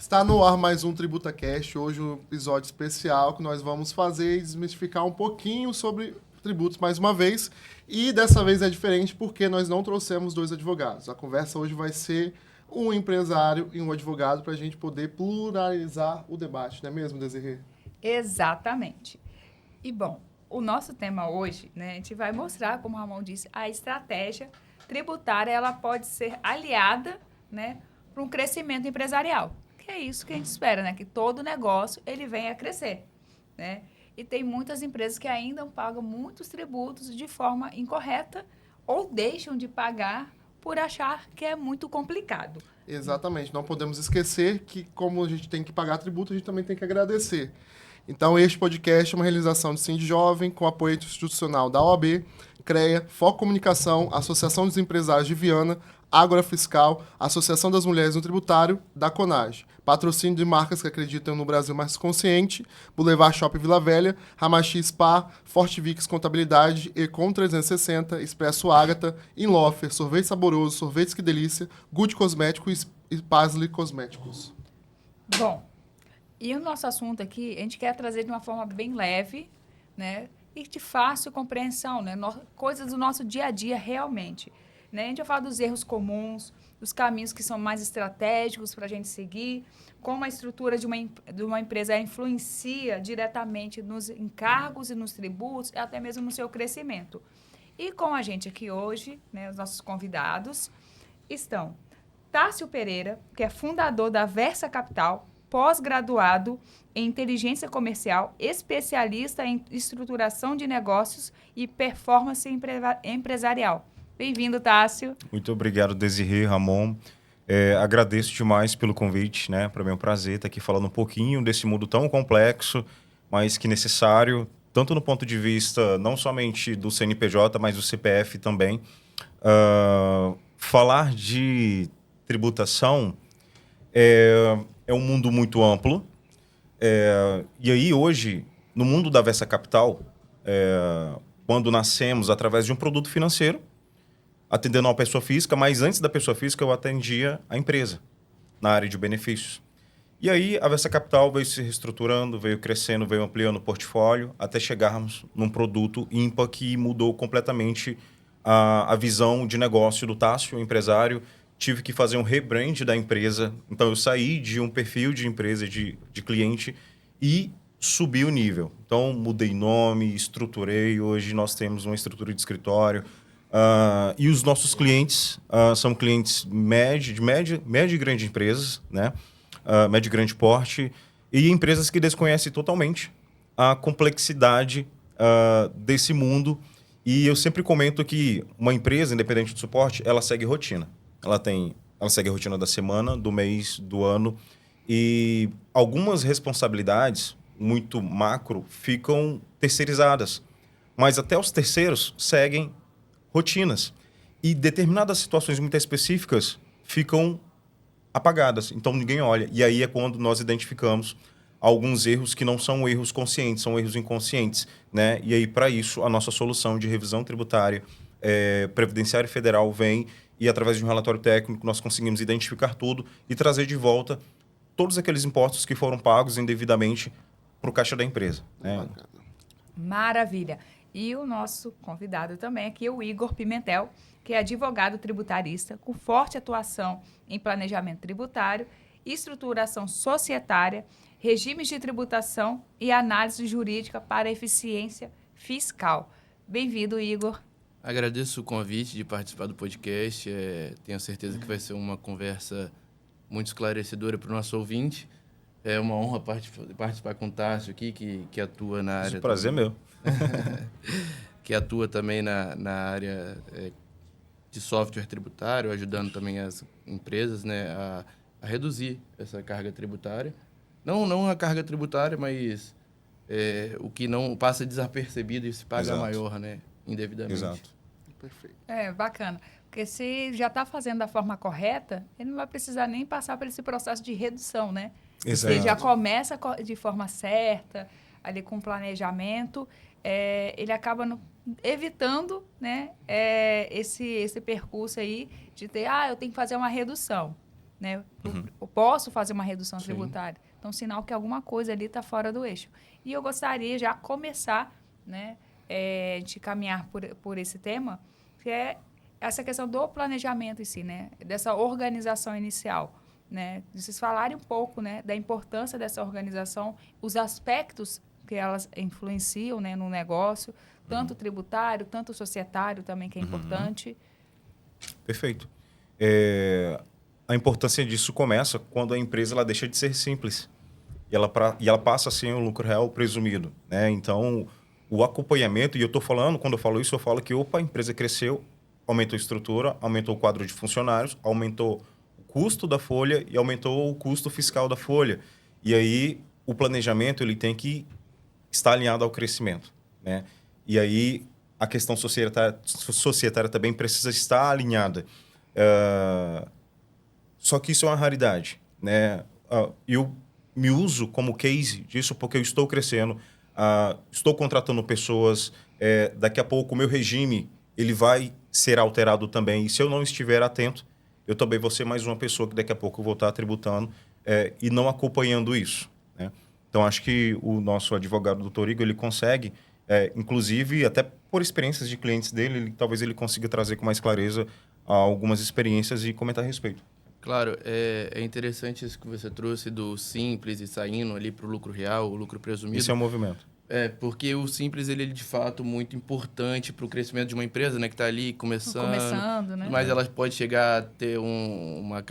Está no ar mais um TributaCast, hoje um episódio especial que nós vamos fazer e desmistificar um pouquinho sobre tributos mais uma vez. E dessa vez é diferente porque nós não trouxemos dois advogados. A conversa hoje vai ser um empresário e um advogado para a gente poder pluralizar o debate, não é mesmo, Desirê? Exatamente. E, bom, o nosso tema hoje, né, a gente vai mostrar, como o Ramon disse, a estratégia tributária ela pode ser aliada, né, para um crescimento empresarial. Que é isso que a gente espera, né, que todo negócio ele venha a crescer, né? E tem muitas empresas que ainda pagam muitos tributos de forma incorreta ou deixam de pagar por achar que é muito complicado. Exatamente. Não podemos esquecer que, como a gente tem que pagar tributo, a gente também tem que agradecer. Então, este podcast é uma realização de Sind Jovem, com apoio institucional da OAB, CREA, Foco Comunicação, Associação dos Empresários de Viana, Ágora Fiscal, Associação das Mulheres no Tributário, da CONAGE. Patrocínio de marcas que acreditam no Brasil mais consciente, Boulevard Shopping Vila Velha, Hamachi Spa, Fortivix Contabilidade, Econ 360, Expresso Ágata, Inlofer, Sorvete Saboroso, Sorvetes Que Delícia, Good Cosméticos e Paisley Cosméticos. Bom, e o nosso assunto aqui, a gente quer trazer de uma forma bem leve, né? E de fácil compreensão, né? Coisas do nosso dia a dia realmente. Né? A gente vai falar dos erros comuns, dos caminhos que são mais estratégicos para a gente seguir, como a estrutura de uma empresa influencia diretamente nos encargos e nos tributos, até mesmo no seu crescimento. E com a gente aqui hoje, né, os nossos convidados, estão Tássio Pereira, que é fundador da Versa Capital, pós-graduado em inteligência comercial, especialista em estruturação de negócios e performance empresarial. Bem-vindo, Tássio. Muito obrigado, Desirê, Ramon. Agradeço demais pelo convite, né? Para mim é um prazer estar aqui falando um pouquinho desse mundo tão complexo, mas que necessário, tanto no ponto de vista não somente do CNPJ, mas do CPF também. Falar de tributação é um mundo muito amplo. E aí, hoje, no mundo da Versa Capital, quando nascemos através de um produto financeiro, atendendo uma pessoa física, mas antes da pessoa física eu atendia a empresa, na área de benefícios. E aí a Versa Capital veio se reestruturando, veio crescendo, veio ampliando o portfólio, até chegarmos num produto ímpar que mudou completamente a visão de negócio do Tássio, o empresário. Tive que fazer um rebrand da empresa, então eu saí de um perfil de empresa, de cliente, e subi o nível. Então mudei nome, estruturei, hoje nós temos uma estrutura de escritório. E os nossos clientes são clientes média e grande empresas, né? Médio e grande porte, e empresas que desconhecem totalmente a complexidade desse mundo. E eu sempre comento que uma empresa, independente do suporte, ela segue rotina. Ela segue a rotina da semana, do mês, do ano. E algumas responsabilidades, muito macro, ficam terceirizadas. Mas até os terceiros seguem rotinas. E determinadas situações muito específicas ficam apagadas. Então, ninguém olha. E aí é quando nós identificamos alguns erros que não são erros conscientes, são erros inconscientes, né? E aí, para isso, a nossa solução de revisão tributária previdenciária federal vem e, através de um relatório técnico, nós conseguimos identificar tudo e trazer de volta todos aqueles impostos que foram pagos indevidamente para o caixa da empresa. Né? Maravilha. E o nosso convidado também aqui é o Igor Pimentel, que é advogado tributarista com forte atuação em planejamento tributário, estruturação societária, regimes de tributação e análise jurídica para eficiência fiscal. Bem-vindo, Igor. Agradeço o convite de participar do podcast. Tenho certeza que vai ser uma conversa muito esclarecedora para o nosso ouvinte. É uma honra participar com o Tássio aqui, que atua na área... Esse prazer é meu. Que atua também na área de software tributário, ajudando também as empresas, né, a reduzir essa carga tributária. Não a carga tributária, mas o que não passa desapercebido e se paga maior, né, indevidamente. Exato. Perfeito. Bacana. Porque se já está fazendo da forma correta, ele não vai precisar nem passar por esse processo de redução, né? Exato. Ele já começa de forma certa, ali com planejamento, ele acaba evitando, né, esse percurso aí de ter, eu tenho que fazer uma redução. né? Eu posso fazer uma redução tributária. Então, sinal que alguma coisa ali está fora do eixo. E eu gostaria já começar, né, de caminhar por esse tema, que é essa questão do planejamento em si, né? Dessa organização inicial, né? De vocês falarem um pouco, né, da importância dessa organização, os aspectos que elas influenciam, né, no negócio, tanto tributário, tanto societário também, que é importante. Perfeito. A importância disso começa quando a empresa ela deixa de ser simples e ela passa a ser um lucro real presumido, né? Então, o acompanhamento, e eu estou falando, quando eu falo isso, eu falo que, a empresa cresceu, aumentou a estrutura, aumentou o quadro de funcionários, aumentou o custo da folha e aumentou o custo fiscal da folha. E aí, o planejamento ele tem que estar alinhado ao crescimento, né? E aí, a questão societária também precisa estar alinhada. Só que isso é uma raridade, né? Eu me uso como case disso porque eu estou crescendo, estou contratando pessoas, daqui a pouco o meu regime ele vai ser alterado também. E se eu não estiver atento, eu também vou ser mais uma pessoa que daqui a pouco eu vou estar tributando e não acompanhando isso, né? Então, acho que o nosso advogado, doutor Igor, ele consegue, inclusive, até por experiências de clientes dele, talvez ele consiga trazer com mais clareza algumas experiências e comentar a respeito. Claro, é interessante isso que você trouxe do simples e saindo ali para o lucro real, o lucro presumido. Isso é um movimento. Porque o simples, ele é de fato muito importante para o crescimento de uma empresa, né? Que está ali começando, né? Mas ela pode chegar a ter uma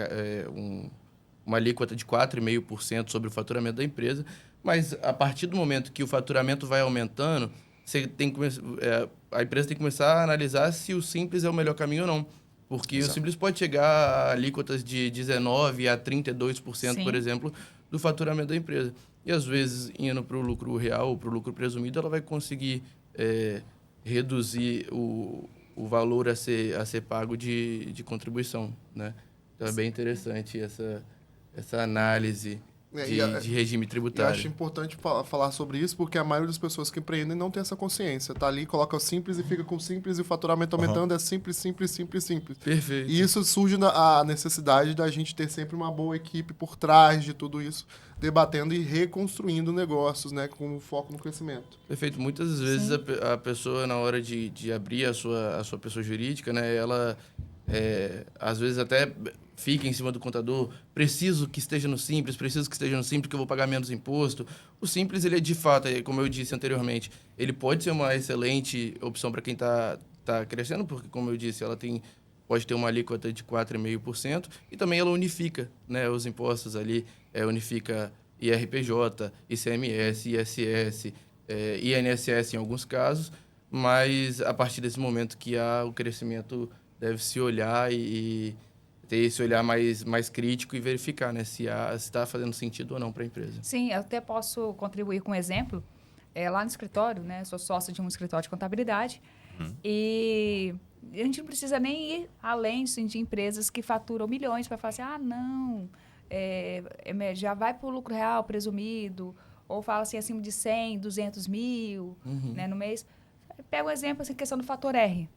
alíquota de 4,5% sobre o faturamento da empresa. Mas a partir do momento que o faturamento vai aumentando, você tem que a empresa tem que começar a analisar se o simples é o melhor caminho ou não. Porque Exato. O simples pode chegar a alíquotas de 19% a 32%, Sim. por exemplo, do faturamento da empresa. E, às vezes, indo para o lucro real ou para o lucro presumido, ela vai conseguir reduzir o valor a ser pago de contribuição, né? Então, é bem interessante essa análise de regime tributário. Eu acho importante falar sobre isso, porque a maioria das pessoas que empreendem não tem essa consciência. Tá ali, coloca o simples e fica com o simples e o faturamento aumentando, é simples, simples, simples, simples. Perfeito. E isso surge a necessidade da gente ter sempre uma boa equipe por trás de tudo isso, debatendo e reconstruindo negócios, né, com foco no crescimento. Perfeito. Muitas vezes a pessoa, na hora de abrir a sua pessoa jurídica, né, ela, às vezes, até fica em cima do contador, preciso que esteja no simples, que eu vou pagar menos imposto. O simples, ele é de fato, como eu disse anteriormente, ele pode ser uma excelente opção para quem está crescendo, porque, como eu disse, ela pode ter uma alíquota de 4,5% e também ela unifica, né, os impostos ali, unifica IRPJ, ICMS, ISS, INSS em alguns casos, mas a partir desse momento que há o crescimento, deve se olhar e ter esse olhar mais crítico e verificar, né, se está fazendo sentido ou não para a empresa. Sim, eu até posso contribuir com um exemplo. Lá no escritório, né, sou sócia de um escritório de contabilidade, e a gente não precisa nem ir além de empresas que faturam milhões para falar assim, não, já vai para o lucro real presumido, ou fala assim, acima de 100, 200 mil, né, no mês. Pega o exemplo, assim, questão do fator R.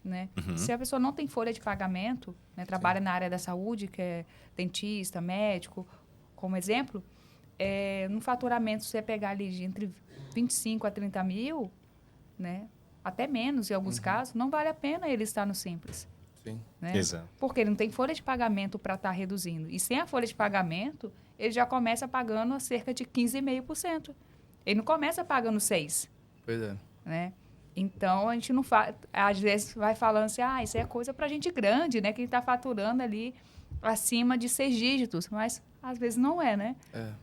Né? Se a pessoa não tem folha de pagamento, né, trabalha na área da saúde, que é dentista, médico, como exemplo, no faturamento, você pegar ali de entre 25 a 30 mil, né, até menos em alguns casos, não vale a pena ele estar no Simples. Sim. Né? Exato. Porque ele não tem folha de pagamento para estar reduzindo. E sem a folha de pagamento, ele já começa pagando cerca de 15,5%. Ele não começa pagando 6%. Pois é. Né? Então, a gente não faz... Às vezes vai falando assim, isso é coisa para gente grande, né? Quem está faturando ali acima de 6 dígitos. Mas, às vezes, não é, né?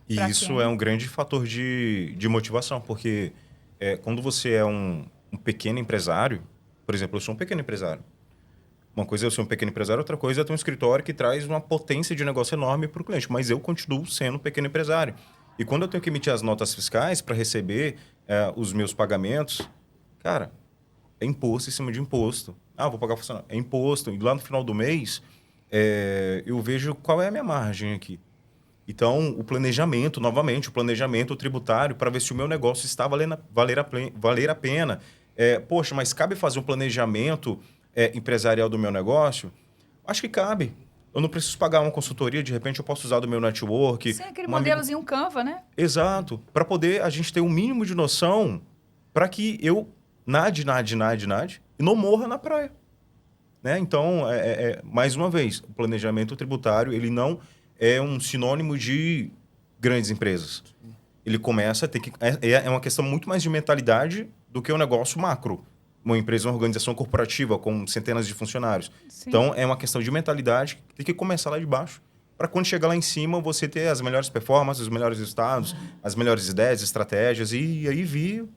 E isso é um grande fator de motivação, porque quando você é um pequeno empresário... Por exemplo, eu sou um pequeno empresário. Uma coisa é eu ser um pequeno empresário, outra coisa é ter um escritório que traz uma potência de negócio enorme para o cliente. Mas eu continuo sendo um pequeno empresário. E quando eu tenho que emitir as notas fiscais para receber os meus pagamentos... Cara, é imposto em cima de imposto. Vou pagar funcionário. É imposto. E lá no final do mês, eu vejo qual é a minha margem aqui. Então, o planejamento, novamente, o planejamento tributário para ver se o meu negócio está valer a pena. Poxa, mas cabe fazer um planejamento empresarial do meu negócio? Acho que cabe. Eu não preciso pagar uma consultoria, de repente eu posso usar do meu network. Sim, aquele um amigo- modelozinho Canva, né? Exato. Para poder a gente ter um mínimo de noção para que eu nade e não morra na praia. Né? Então, mais uma vez, o planejamento tributário ele não é um sinônimo de grandes empresas. Ele começa a ter que... É uma questão muito mais de mentalidade do que um negócio macro. Uma empresa, uma organização corporativa com centenas de funcionários. Sim. Então, é uma questão de mentalidade que tem que começar lá de baixo. Para quando chegar lá em cima, você ter as melhores performances, os melhores resultados, as melhores ideias, estratégias, e aí vir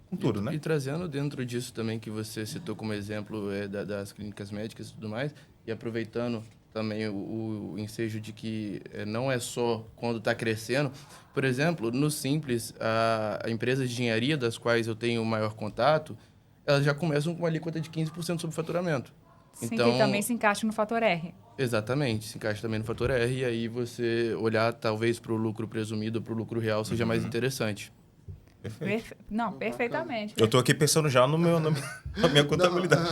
com tudo, né? E trazendo dentro disso também que você citou como exemplo das clínicas médicas e tudo mais, e aproveitando também o ensejo de que não é só quando está crescendo. Por exemplo, no Simples, a empresa de engenharia das quais eu tenho o maior contato, elas já começam com uma alíquota de 15% sobre faturamento. Sim, Então, que também se encaixa no fator R. exatamente, se encaixa também no fator R, e aí você olhar talvez para o lucro presumido, para o lucro real seja mais interessante. Perfeito. Não, perfeitamente. Eu estou aqui pensando já na minha contabilidade.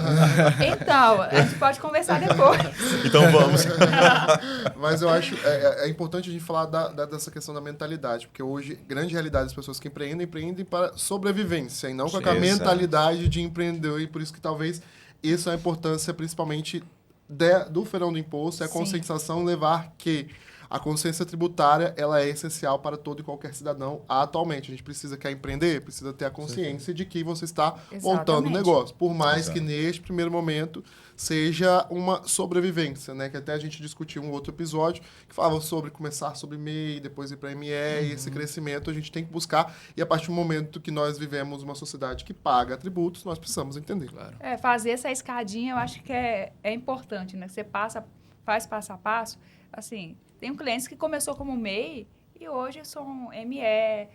Então, a gente pode conversar depois. Então vamos. Mas eu acho importante a gente falar dessa questão da mentalidade, porque hoje, grande realidade das pessoas que empreendem para sobrevivência, e não com a Sim, mentalidade de empreender, e por isso que talvez isso é a importância, principalmente, do Feirão do Imposto, é a Sim. conscientização levar que a consciência tributária ela é essencial para todo e qualquer cidadão atualmente. A gente precisa quer empreender, precisa ter a consciência de que você está montando um Exatamente. negócio. Por mais Exato. que neste primeiro momento seja uma sobrevivência, né? Que até a gente discutiu um outro episódio que falava sobre começar sobre MEI, depois ir para ME, e esse crescimento a gente tem que buscar. E a partir do momento que nós vivemos uma sociedade que paga tributos, nós precisamos entender. Claro. Fazer essa escadinha eu acho que é importante, né? Você faz passo a passo. Assim, tem clientes que começou como MEI e hoje são ME,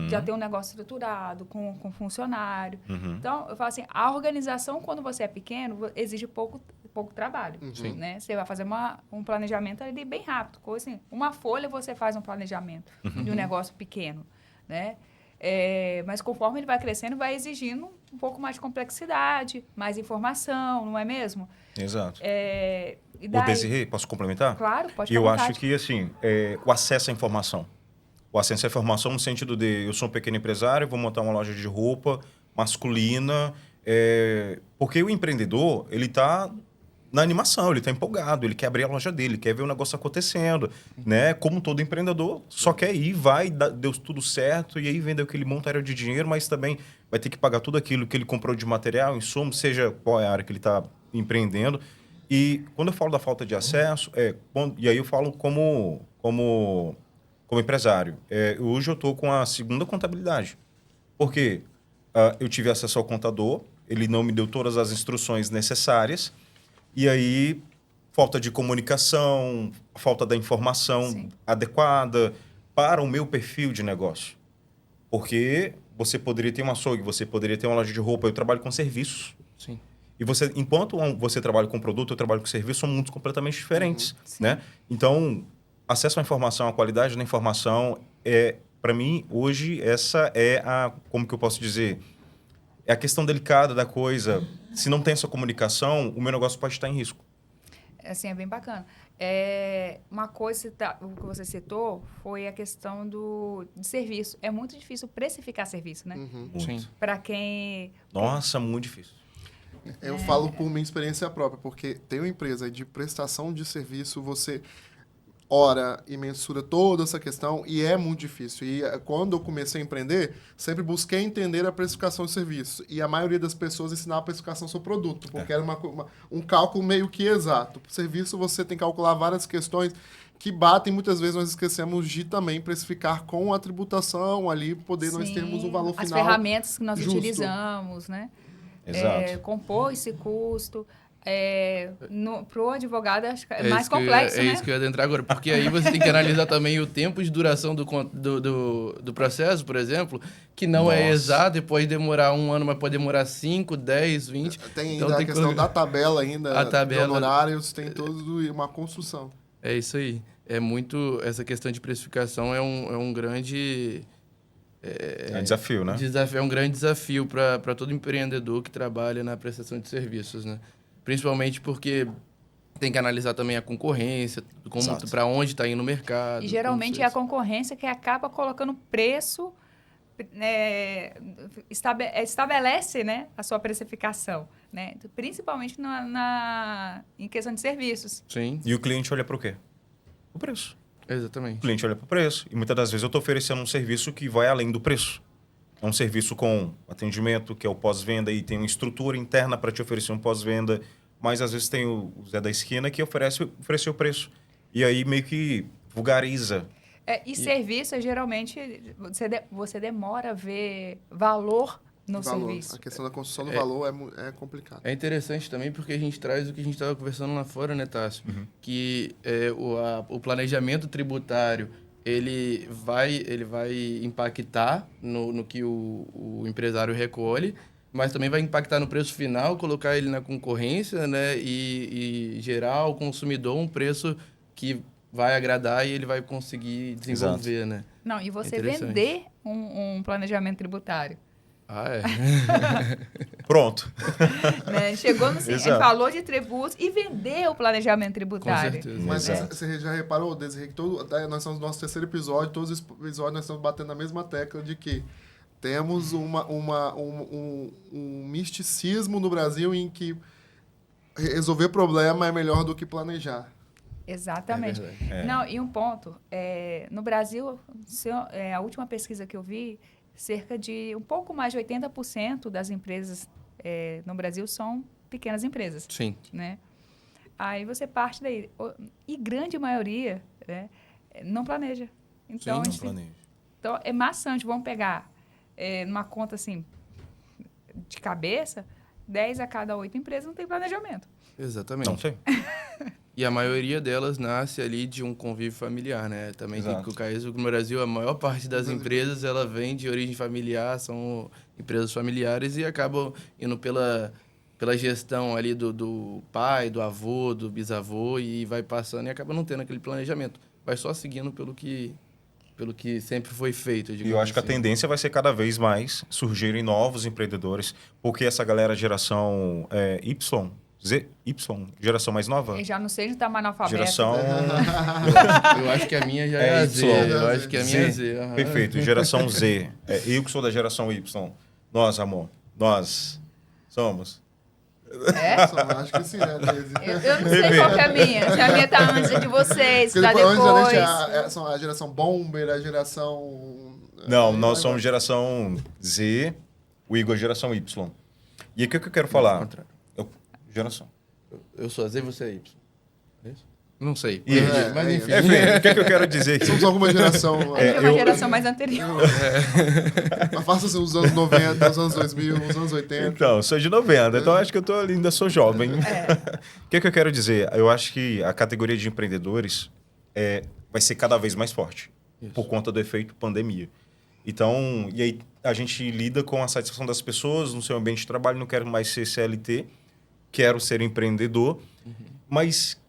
já tem um negócio estruturado, com funcionário. Então, eu falo assim, a organização, quando você é pequeno, exige pouco trabalho. Sim. Né? Você vai fazer um planejamento ali bem rápido. Coisa assim, uma folha você faz um planejamento de um negócio pequeno. Né? Mas conforme ele vai crescendo, vai exigindo um pouco mais de complexidade, mais informação, não é mesmo? Exato. E O daí, Desirê, posso complementar? claro, pode E eu ficar à acho vontade. que, assim, o acesso à informação. O acesso à informação no sentido de eu sou um pequeno empresário, vou montar uma loja de roupa masculina, porque o empreendedor, ele está na animação, ele está empolgado, ele quer abrir a loja dele, quer ver o negócio acontecendo, né? Como todo empreendedor, só quer ir, deu tudo certo, e aí vendeu aquele montário de dinheiro, mas também vai ter que pagar tudo aquilo que ele comprou de material, insumo, seja qual é a área que ele está empreendendo. E quando eu falo da falta de acesso, e aí eu falo como empresário. Hoje eu estou com a segunda contabilidade. Porque eu tive acesso ao contador, ele não me deu todas as instruções necessárias, e aí falta de comunicação, falta da informação Sim. adequada para o meu perfil de negócio. Porque você poderia ter um açougue, você poderia ter uma loja de roupa, eu trabalho com serviços. Sim. E enquanto você trabalha com produto, eu trabalho com serviço, são mundos completamente diferentes, Sim. né? Então, acesso à informação, a qualidade da informação, para mim, hoje, essa como que eu posso dizer? É a questão delicada da coisa. Se não tem essa comunicação, o meu negócio pode estar em risco. Assim, é bem bacana. Uma coisa o que você citou foi a questão de serviço. É muito difícil precificar serviço, né? Muito. Sim. Para quem... Nossa, muito difícil. Eu falo por minha experiência própria, porque tem uma empresa de prestação de serviço, você ora e mensura toda essa questão e é muito difícil. E quando eu comecei a empreender, sempre busquei entender a precificação de serviço. E a maioria das pessoas ensinava a precificação do seu produto, porque era um cálculo meio que exato. Para o serviço, você tem que calcular várias questões que batem, muitas vezes nós esquecemos de também precificar com a tributação ali, poder nós Sim, termos um valor final. as ferramentas que nós justo. utilizamos, né? Exato. Compor esse custo. Para o advogado, acho que é mais complexo, né? É isso que eu ia entrar agora. Porque aí você tem que analisar também o tempo de duração do processo, por exemplo, que não é Nossa. exato e pode demorar 1 ano, mas pode demorar 5, 10, 20. Tem Então ainda tem a questão que- da tabela ainda, A tabela- de honorários, tem toda uma construção. É isso aí. Essa questão de precificação é um grande... É desafio, né? É um grande desafio para todo empreendedor que trabalha na prestação de serviços, né? Principalmente porque tem que analisar também a concorrência, Exato. para onde está indo o mercado. E geralmente é a concorrência que acaba colocando preço, estabelece, né, a sua precificação, né? Principalmente em questão de serviços. Sim, E o cliente olha para o quê? O preço. O exatamente. cliente olha para o preço. E muitas das vezes eu estou oferecendo um serviço que vai além do preço. É um serviço com atendimento, que é o pós-venda, e tem uma estrutura interna para te oferecer um pós-venda. Mas às vezes tem o Zé da Esquina que oferece o preço. E aí meio que vulgariza. Serviço, geralmente, você demora a ver valor no Valor. serviço. A questão da construção do valor é complicado. É interessante também porque a gente traz o que a gente estava conversando lá fora, né, Tássio? Que o planejamento tributário, ele vai impactar no que o empresário recolhe, mas também vai impactar no preço final, colocar ele na concorrência, né, e gerar ao consumidor um preço que vai agradar e ele vai conseguir desenvolver, né? Não, e você Interessante. vender um planejamento tributário. Ah, é. Pronto. Né? Chegou no Exato. valor de tributos e vender o planejamento Com tributário. certeza. Mas Exato. você já reparou, Desirê, que nós estamos no nosso terceiro episódio, todos os episódios nós estamos batendo na mesma tecla de que temos um misticismo no Brasil em que resolver problema é melhor do que planejar. Exatamente. É verdade. Não, e um ponto, no Brasil, a última pesquisa que eu vi, cerca de um pouco mais de 80% das empresas no Brasil são pequenas empresas, Sim. né? Aí você parte daí. E grande maioria, né, não planeja. Então, Não planeja. então é maçante. Vamos pegar numa conta assim, de cabeça, 10 a cada 8 empresas não tem planejamento. Exatamente. Não sei. E a maioria delas nasce ali de um convívio familiar, né? Também tem Exato. que colocar isso. No Brasil, a maior parte das empresas, ela vem de origem familiar, são empresas familiares e acabam indo pela gestão ali do pai, do avô, do bisavô e vai passando e acaba não tendo aquele planejamento. Vai só seguindo pelo que sempre foi feito, E eu digamos acho que a assim. tendência vai ser cada vez mais surgirem novos empreendedores, porque essa galera geração geração mais nova, Eu já não sei onde está mais analfabeto. geração... Eu acho que a minha já É é a Y. Z. Eu acho que a minha é Z. aham. Perfeito, geração Z. Eu que sou da geração Y. Nós, amor, nós somos. É? Só acho que sim, né, Deise? Eu não sei qual que é a minha. Se a minha tá antes de vocês, Porque tá depois, depois. antigamente, a geração Bomber, a geração... Não, nós somos geração Z, o Igor é geração Y. E o que eu quero Ao falar? contrário. Geração. Eu sou a Z e você é Y. É isso? Não sei. E- Mas enfim. Enfim, o que eu quero dizer aqui? Somos alguma geração... É uma eu- geração mais anterior. Faça assim, os anos 90, os anos 2000, os anos 80. Então, eu sou de 90, então acho que eu ainda sou jovem. O que eu quero dizer? Eu acho que a categoria de empreendedores vai ser cada vez mais forte, por conta do efeito pandemia. Então, e aí a gente lida com a satisfação das pessoas no seu ambiente de trabalho, não quero mais ser CLT, quero ser empreendedor, mas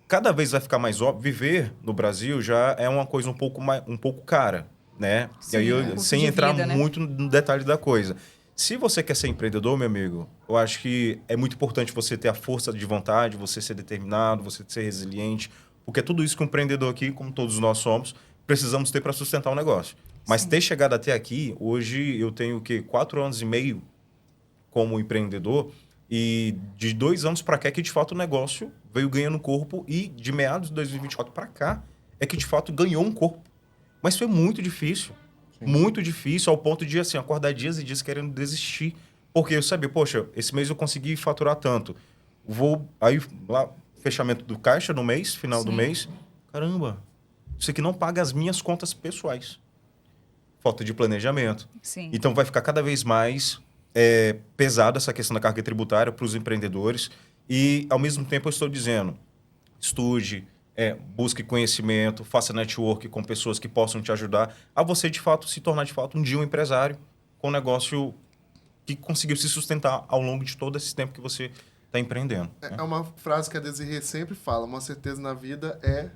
cada vez vai ficar mais óbvio, viver no Brasil já é uma coisa um pouco cara, né? Sim, e aí, custo sem de entrar vida, né? muito no detalhe da coisa. Se você quer ser empreendedor, meu amigo, eu acho que é muito importante você ter a força de vontade, você ser determinado, você ser resiliente, porque é tudo isso que um empreendedor aqui, como todos nós somos, precisamos ter para sustentar o negócio. Mas Sim. ter chegado até aqui, hoje eu tenho o quê? 4 anos e meio como empreendedor e de 2 anos para cá é que de fato o negócio veio ganhando corpo e de meados de 2024 para cá é que de fato ganhou um corpo. Mas foi muito difícil. Muito difícil, ao ponto de assim, acordar dias e dias querendo desistir. Porque eu sabia, poxa, esse mês eu consegui faturar tanto. Aí lá, fechamento do caixa no mês, final do Sim. mês. Caramba, isso aqui não paga as minhas contas pessoais. Falta de planejamento. Sim. Então vai ficar cada vez mais pesada essa questão da carga tributária para os empreendedores. E, ao mesmo tempo, eu estou dizendo, estude, busque conhecimento, faça network com pessoas que possam te ajudar a você, de fato, se tornar, de fato, um dia um empresário com um negócio que conseguiu se sustentar ao longo de todo esse tempo que você está empreendendo. né? É uma frase que a Desirê sempre fala, uma certeza na vida é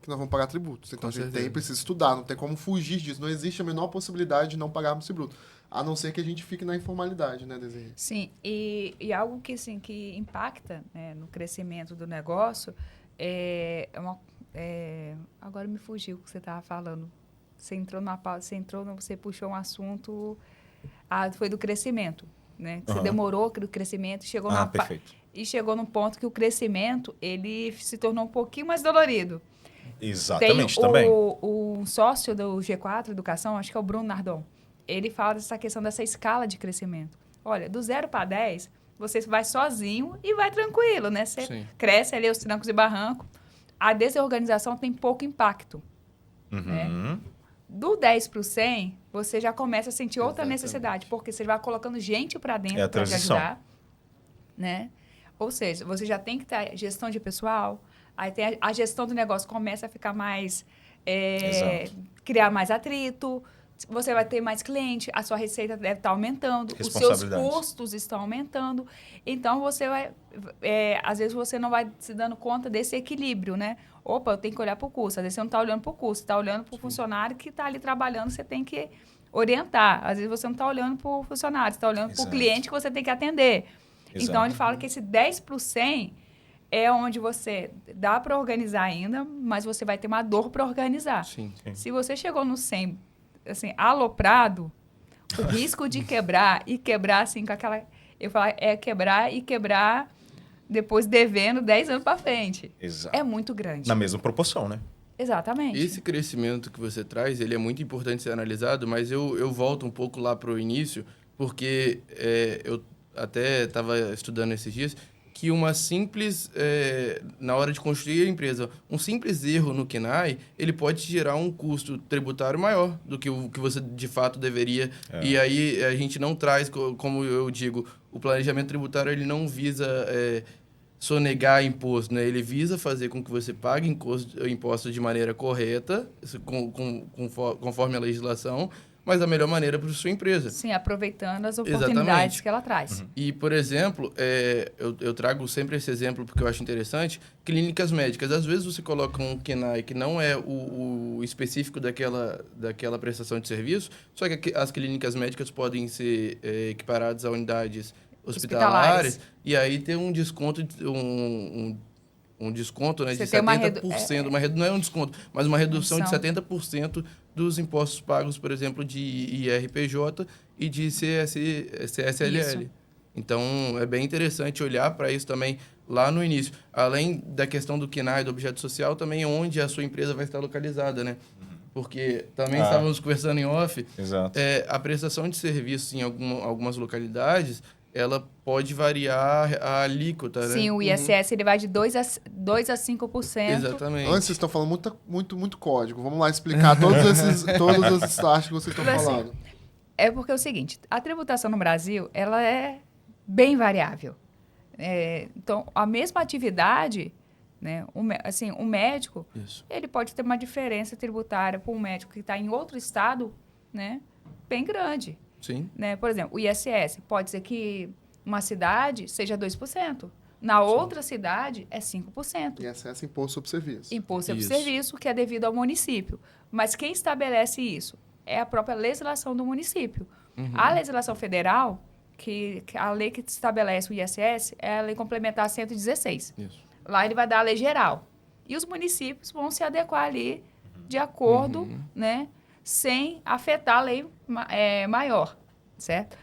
que nós vamos pagar tributos. Então Com a gente certeza. precisa estudar, não tem como fugir disso. Não existe a menor possibilidade de não pagarmos tributo. a não ser que a gente fique na informalidade, né, Desirê? Sim, e algo que, assim, que impacta, né, no crescimento do negócio agora me fugiu o que você estava falando. Você entrou numa pausa, você puxou um assunto, foi do crescimento, né? Você demorou do crescimento, Perfeito. e chegou num ponto que o crescimento, ele se tornou um pouquinho mais dolorido. Exatamente, Tem também. o sócio do G4 Educação, acho que é o Bruno Nardon, ele fala dessa questão dessa escala de crescimento. Olha, do 0 para 10, você vai sozinho e vai tranquilo, né? Você cresce ali aos trancos e barrancos. A desorganização tem pouco impacto. Né? Do 10 para o 100, você já começa a sentir outra necessidade, porque você vai colocando gente para dentro para te ajudar. Né? Ou seja, você já tem que ter gestão de pessoal, aí tem a gestão do negócio começa a ficar mais... criar mais atrito, você vai ter mais cliente, a sua receita deve estar aumentando, os seus custos estão aumentando. Então, você vai... às vezes, você não vai se dando conta desse equilíbrio, né? Opa, eu tenho que olhar para o custo. Às vezes, você não está olhando para o custo, você está olhando para o funcionário que está ali trabalhando, você tem que orientar. Às vezes, você não está olhando para o funcionário, você está olhando para o cliente que você tem que atender. Exato. Então, ele fala que esse 10 para o 100 é onde você dá para organizar ainda, mas você vai ter uma dor para organizar. Sim. Se você chegou no 100, assim, aloprado, o risco de quebrar assim, com aquela... Eu falo, quebrar depois devendo 10 anos para frente. Exato. É muito grande. Na mesma proporção, né? Exatamente. Esse crescimento que você traz, ele é muito importante ser analisado, mas eu volto um pouco lá para o início, porque eu até estava estudando esses dias que uma simples, na hora de construir a empresa, um simples erro no KNAI, ele pode gerar um custo tributário maior do que o que você de fato deveria. E aí a gente não traz, como eu digo, o planejamento tributário ele não visa sonegar imposto, né? Ele visa fazer com que você pague imposto de maneira correta, conforme a legislação, mas da melhor maneira para a sua empresa. Sim, aproveitando as oportunidades que ela traz. E, por exemplo, eu trago sempre esse exemplo porque eu acho interessante, clínicas médicas. Às vezes você coloca um KNAI que não é o específico daquela prestação de serviço, só que as clínicas médicas podem ser equiparadas a unidades hospitalares e aí ter um desconto, um desconto, né, de 70%, não é um desconto, mas uma redução de 70% dos impostos pagos, por exemplo, de IRPJ e de CSLL. Isso. Então, é bem interessante olhar para isso também lá no início. Além da questão do KNAI, do objeto social, também onde a sua empresa vai estar localizada, né? Porque também estávamos conversando em off, a prestação de serviços em algumas localidades, ela pode variar a alíquota, né? Sim, o ISS ele vai de 2 a 5%. Exatamente. Antes, vocês estão falando muito código. Vamos lá explicar todas essas taxas que vocês estão falando. É porque é o seguinte, a tributação no Brasil, ela é bem variável. Então, a mesma atividade, né, um médico, ele pode ter uma diferença tributária para um médico que está em outro estado, né, bem grande. Sim. Né? Por exemplo, o ISS pode ser que uma cidade seja 2%. Na outra cidade é 5%. ISS, Imposto sobre Serviço. Imposto sobre Serviço, que é devido ao município. Mas quem estabelece isso é a própria legislação do município. A legislação federal, que a lei que estabelece o ISS, é a Lei Complementar 116. Isso. Lá ele vai dar a lei geral. E os municípios vão se adequar ali de acordo, né? Sem afetar a lei maior, certo?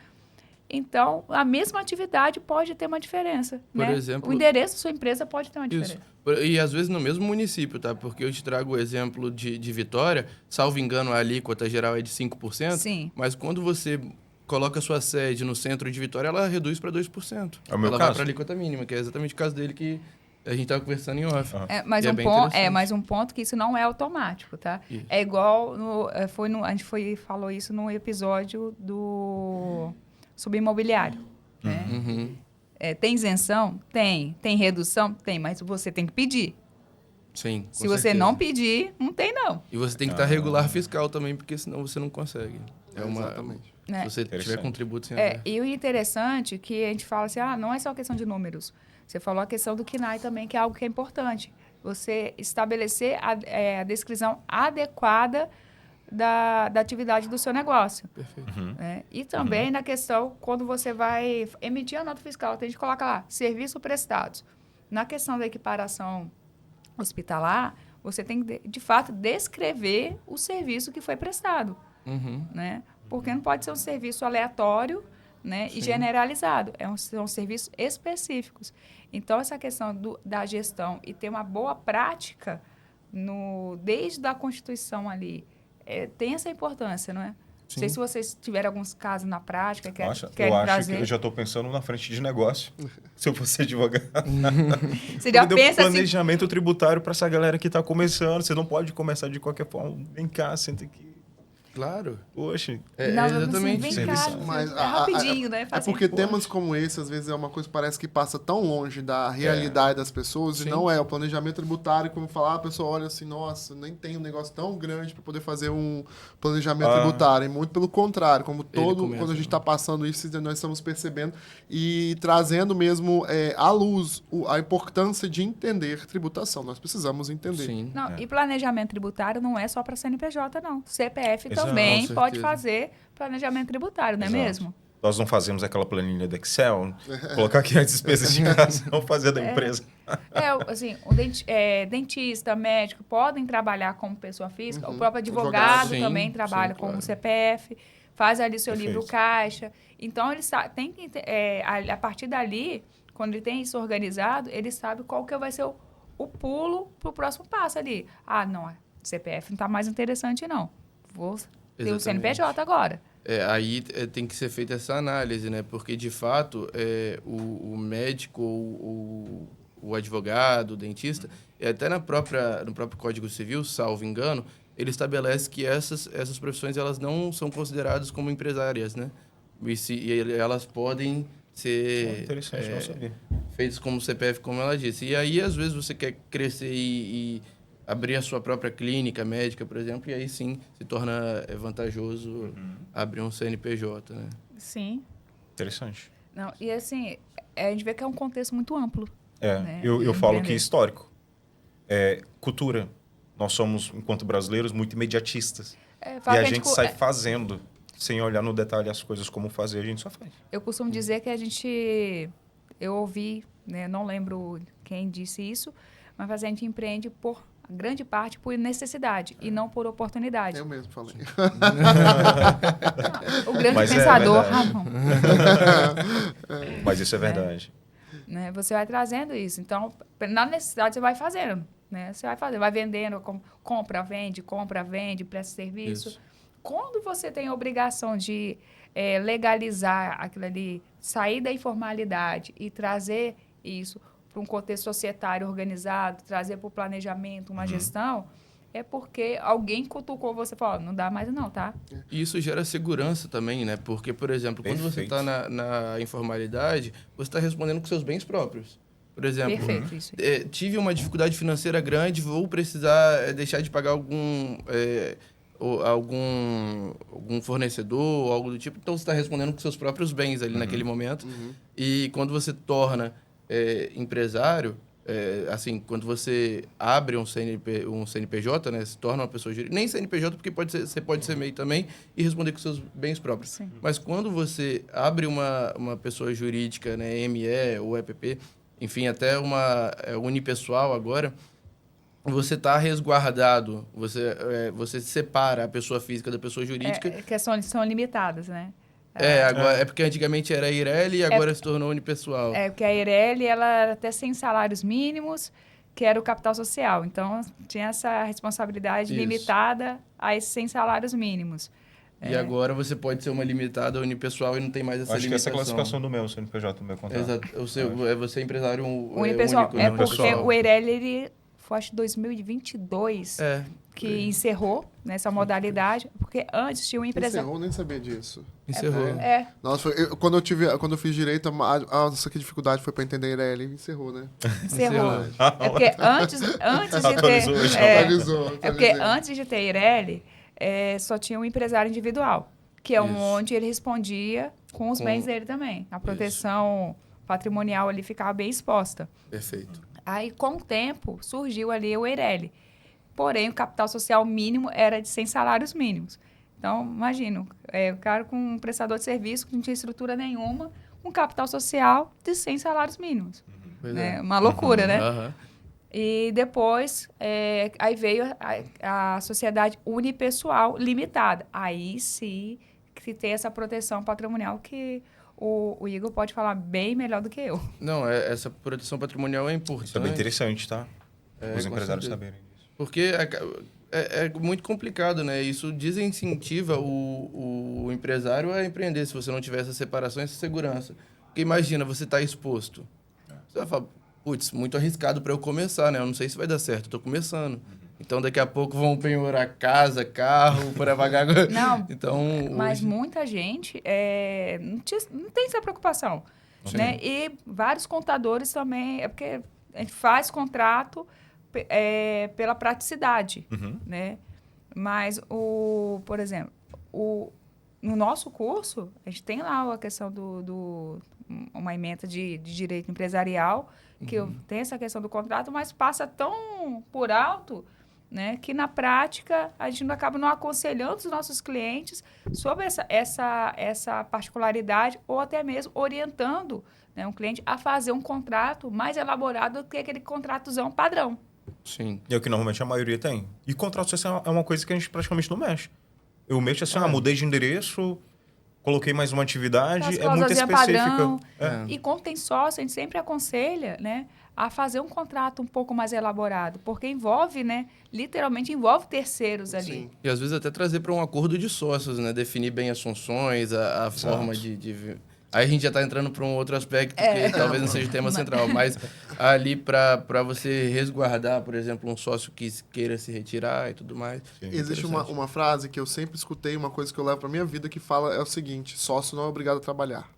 Então, a mesma atividade pode ter uma diferença, Por né? exemplo, o endereço da sua empresa pode ter uma diferença. E, às vezes, no mesmo município, tá? Porque eu te trago o exemplo de Vitória, salvo engano, a alíquota geral é de 5%. Sim. Mas quando você coloca a sua sede no centro de Vitória, ela reduz para 2%. É o meu ela caso. vai para a alíquota mínima, que é exatamente o caso dele que a gente estava conversando em off. Mais um ponto que isso não é automático, tá? Isso. É igual, a gente falou isso no episódio sobre imobiliário. Né? Tem isenção? Tem. Tem redução? Tem, mas você tem que pedir. Sim, Se você não pedir, não tem não. E você tem que estar regular fiscal também, porque senão você não consegue. Exatamente. Se você tiver contributo sem E o interessante é que a gente fala assim, não é só questão de números. Você falou a questão do KNAI também, que é algo que é importante. Você estabelecer a descrição adequada da atividade do seu negócio. Perfeito. Né? E também na questão, quando você vai emitir a nota fiscal, tem que colocar lá, serviços prestados. Na questão da equiparação hospitalar, você tem que, de fato, descrever o serviço que foi prestado. Uhum. Né? Porque não pode ser um serviço aleatório, né, e generalizado. São serviços específicos. Então, essa questão da gestão e ter uma boa prática desde a Constituição ali, tem essa importância, não é? Não sei se vocês tiveram alguns casos na prática, querem eu acho trazer. que eu já estou pensando na frente de negócio, se eu fosse advogado. Você já Deu pensa assim, planejamento tributário para essa galera que está começando. Você não pode começar de qualquer forma. Vem cá, senta aqui. Claro. Poxa. não, Exatamente. Assim, vem cá, Mas rapidinho, né? É porque temas como esse, às vezes, é uma coisa que parece que passa tão longe da realidade das pessoas, Sim. e não é. O planejamento tributário, como falar, a pessoa olha assim, nossa, nem tem um negócio tão grande para poder fazer um planejamento tributário. E muito pelo contrário, quando a gente está passando isso, nós estamos percebendo e trazendo mesmo à luz a importância de entender tributação. Nós precisamos entender. Sim. Não, e planejamento tributário não é só para CNPJ, não. CPF Exato, também com pode certeza. fazer planejamento tributário, não é Exato. mesmo? Nós não fazemos aquela planilha do Excel, colocar aqui as despesas de casa, não fazer da empresa. Assim, dentista, médico podem trabalhar como pessoa física, o próprio Advogado. advogado Sim, também sim, trabalha claro. como CPF, faz ali seu Perfeito. livro caixa. Então, ele tem que, a partir dali, quando ele tem isso organizado, ele sabe qual que vai ser o pulo para o próximo passo ali. Ah, não, CPF não está mais interessante, não. Vou ter o Exatamente. CNPJ agora. Aí tem que ser feita essa análise, né? Porque, de fato, o médico, o advogado, o dentista, até no próprio Código Civil, salvo engano, ele estabelece que essas profissões elas não são consideradas como empresárias, né? E elas podem ser Interessante, não sabia. feitas como CPF, como ela disse. E aí, às vezes, você quer crescer e abrir a sua própria clínica médica, por exemplo, e aí sim se torna vantajoso abrir um CNPJ, né? Sim. Interessante. Não, e assim, a gente vê que é um contexto muito amplo. Né? Eu falo que é Entender. histórico. Cultura. Nós somos, enquanto brasileiros, muito imediatistas. E Fala a que gente sai fazendo, sem olhar no detalhe as coisas como fazer, a gente só faz. Eu costumo dizer que eu ouvi, né, não lembro quem disse isso, mas a gente empreende a grande parte por necessidade e não por oportunidade. Eu mesmo falei. O grande Mas é pensador, verdade. Ramon, Mas isso é verdade. né, você vai trazendo isso. Então, na necessidade, você vai fazendo. Né? Você vai fazendo, vai vendendo, compra, vende, presta serviço. Isso. Quando você tem a obrigação de legalizar aquilo ali, sair da informalidade e trazer isso para um contexto societário organizado, trazer para o planejamento, uma gestão, é porque alguém cutucou você e falou, não dá mais não, tá? E isso gera segurança também, né? Porque, por exemplo, quando você Perfeito. está na informalidade, você está respondendo com seus bens próprios. Por exemplo, Perfeito, isso. tive uma dificuldade financeira grande, vou precisar deixar de pagar algum fornecedor, algo do tipo. Então, você está respondendo com seus próprios bens ali naquele momento. E quando você torna empresário, assim, quando você abre um CNPJ, né, se torna uma pessoa jurídica, nem CNPJ, porque você pode ser MEI também e responder com seus bens próprios. Sim. Mas quando você abre uma pessoa jurídica, né, ME ou EPP, enfim, até uma unipessoal agora, você está resguardado, você separa a pessoa física da pessoa jurídica. Que são limitadas, né? Agora, é porque antigamente era Eireli e agora se tornou unipessoal. Porque a Eireli, ela era até sem salários mínimos, que era o capital social. Então, tinha essa responsabilidade Isso. limitada a esses sem salários mínimos. E agora você pode ser uma limitada unipessoal e não tem mais essa Acho que essa é a limitação. classificação do meu CNPJ, do meu contrato. Exato. Você é empresário Unipessoal. único, É né? porque Unipessoal. o Eireli, ele foi, acho, 2022 que encerrou nessa modalidade, porque antes tinha um empresário. Encerrou, nem sabia disso. Encerrou. Nossa, quando eu fiz direito, nossa, que dificuldade foi para entender ele. Encerrou, né? Encerrou. É porque antes de Atualizou, ter... já Atualizou. É porque antes de ter Eireli, só tinha um empresário individual, que é Isso. onde ele respondia com os bens dele também. A proteção patrimonial ali ficava bem exposta. Perfeito. Aí, com o tempo, surgiu ali o Eireli. porém o capital social mínimo era de 100 salários mínimos. Então, imagina, o cara com um prestador de serviço que não tinha estrutura nenhuma, um capital social de 100 salários mínimos. Pois Né? é. Uma loucura, né? Aham. E depois, aí veio a sociedade unipessoal limitada. Aí sim que tem essa proteção patrimonial que o Igor pode falar bem melhor do que eu. Não, essa proteção patrimonial é importante. Isso é bem interessante, tá? Os com empresários certeza. saberem disso. Porque é muito complicado, né? Isso desincentiva o empresário a empreender se você não tiver essa separação e essa segurança. Porque imagina, você está exposto. Você vai falar, putz, muito arriscado para eu começar, né? Eu não sei se vai dar certo, estou começando. Então, daqui a pouco vão penhorar casa, carro, para pagar... Não, então, mas hoje... muita gente não tem essa preocupação. Né? E vários contadores também, porque a gente faz contrato pela praticidade. Né? Mas, por exemplo, no nosso curso, a gente tem lá a questão uma ementa de direito empresarial, que tem essa questão do contrato, mas passa tão por alto, né, que na prática a gente acaba não aconselhando os nossos clientes sobre essa particularidade ou até mesmo orientando, né, um cliente a fazer um contrato mais elaborado do que aquele contratozão padrão. Sim. E é o que normalmente a maioria tem. E contrato social é uma coisa que a gente praticamente não mexe. Eu mexo assim, mudei de endereço, coloquei mais uma atividade, é muito específica. Padrão. E como tem sócio, a gente sempre aconselha, né, a fazer um contrato um pouco mais elaborado, porque envolve, né, literalmente envolve terceiros ali. Sim. E às vezes até trazer para um acordo de sócios, né? Definir bem as funções, a forma de... Aí a gente já está entrando para um outro aspecto que talvez não seja o tema central, mas ali para você resguardar, por exemplo, um sócio que queira se retirar e tudo mais. Sim. Existe uma frase que eu sempre escutei, uma coisa que eu levo pra minha vida, que fala é o seguinte: sócio não é obrigado a trabalhar.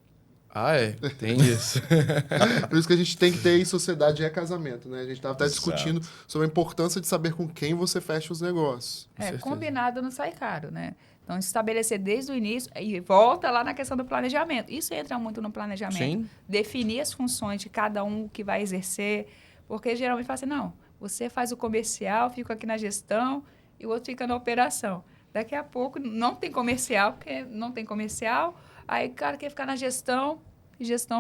Ah, tem isso. Por isso que a gente tem que ter em sociedade é casamento, né? A gente estava até Exato. discutindo sobre a importância de saber com quem você fecha os negócios. certeza. Combinado não sai caro, né? Então, estabelecer desde o início e volta lá na questão do planejamento. Isso entra muito no planejamento. Sim. Definir as funções de cada um que vai exercer, porque geralmente fala assim, não, você faz o comercial, fica aqui na gestão e o outro fica na operação. Daqui a pouco não tem comercial, porque não tem comercial, aí o cara quer ficar na gestão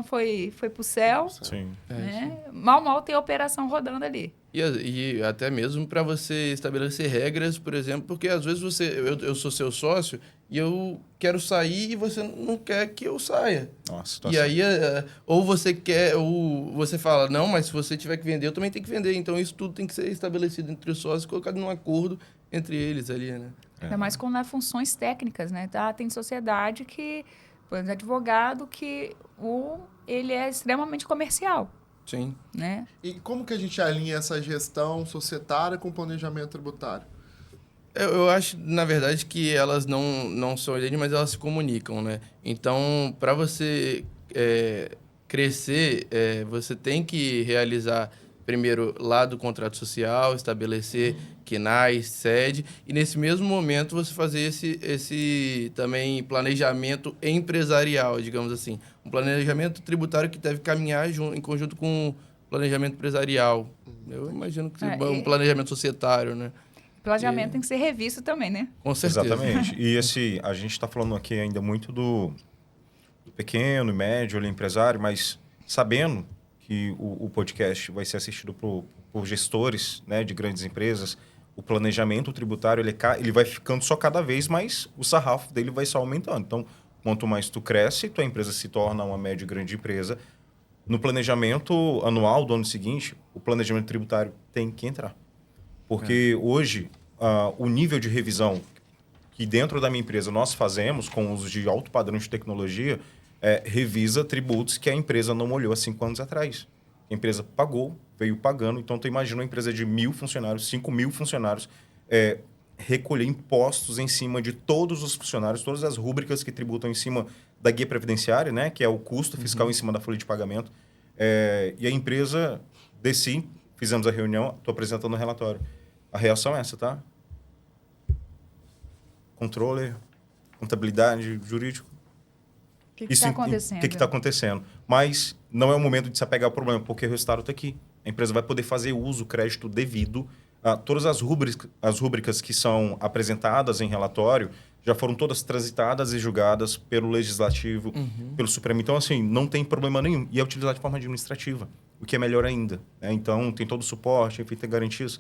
foi pro céu, Sim. né? Mal tem a operação rodando ali. E até mesmo para você estabelecer regras, por exemplo, porque às vezes eu sou seu sócio e eu quero sair e você não quer que eu saia. Nossa, E aí, ou você quer, ou você fala, não, mas se você tiver que vender, eu também tenho que vender. Então, isso tudo tem que ser estabelecido entre os sócios, colocado num acordo entre eles ali, né? Ainda mais quando há funções técnicas, né? Tem sociedade que, por exemplo, advogado que ele é extremamente comercial, Sim. né? E como que a gente alinha essa gestão societária com o planejamento tributário? Eu acho, na verdade, que elas não são idênticas, mas elas se comunicam, né? Então, para você crescer, você tem que realizar, primeiro, lá do contrato social, estabelecer quinais, sede, e nesse mesmo momento você fazer esse também planejamento empresarial, digamos assim. Um planejamento tributário que deve caminhar em conjunto com o planejamento empresarial. Eu imagino que um planejamento societário, né? Planejamento tem que ser revisto também, né? Com certeza. Exatamente. E a gente está falando aqui ainda muito do pequeno e médio empresário, mas sabendo que o podcast vai ser assistido por gestores, né, de grandes empresas, o planejamento tributário ele vai ficando só cada vez mais, o sarrafo dele vai só aumentando. Então, quanto mais tu cresce, tua empresa se torna uma média e grande empresa. No planejamento anual do ano seguinte, o planejamento tributário tem que entrar. Porque hoje, o nível de revisão que dentro da minha empresa nós fazemos, com o uso de alto padrão de tecnologia, revisa tributos que a empresa não olhou há 5 anos atrás. A empresa pagou, veio pagando. Então, tu imagina uma empresa de 1.000 funcionários, 5.000 funcionários, recolher impostos em cima de todos os funcionários, todas as rúbricas que tributam em cima da guia previdenciária, né, que é o custo fiscal em cima da folha de pagamento. E a empresa, fizemos a reunião, estou apresentando o relatório. A reação é essa, tá? Controle, contabilidade, jurídico. O que está acontecendo? O que está acontecendo? Mas não é o momento de se apegar ao problema, porque o resultado está aqui. A empresa vai poder fazer uso, crédito devido Todas as rúbricas que são apresentadas em relatório já foram todas transitadas e julgadas pelo Legislativo, pelo Supremo. Então, assim, não tem problema nenhum. E é utilizado de forma administrativa, o que é melhor ainda, né? Então, tem todo o suporte, enfim, tem garantias.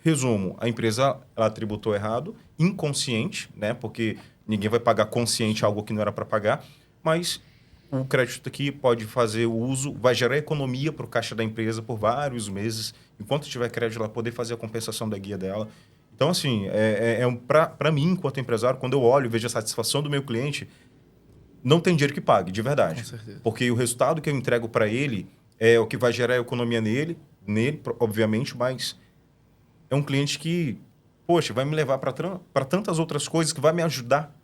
Resumo, a empresa ela tributou errado, inconsciente, né? Porque ninguém vai pagar consciente algo que não era para pagar, mas o crédito aqui pode fazer o uso, vai gerar economia para o caixa da empresa por vários meses, enquanto tiver crédito, ela poder fazer a compensação da guia dela. Então, assim, para mim, enquanto empresário, quando eu olho e vejo a satisfação do meu cliente, não tem dinheiro que pague, de verdade. Com certeza. Porque o resultado que eu entrego para ele é o que vai gerar economia nele, obviamente, mas é um cliente que, poxa, vai me levar para tantas outras coisas, que vai me ajudar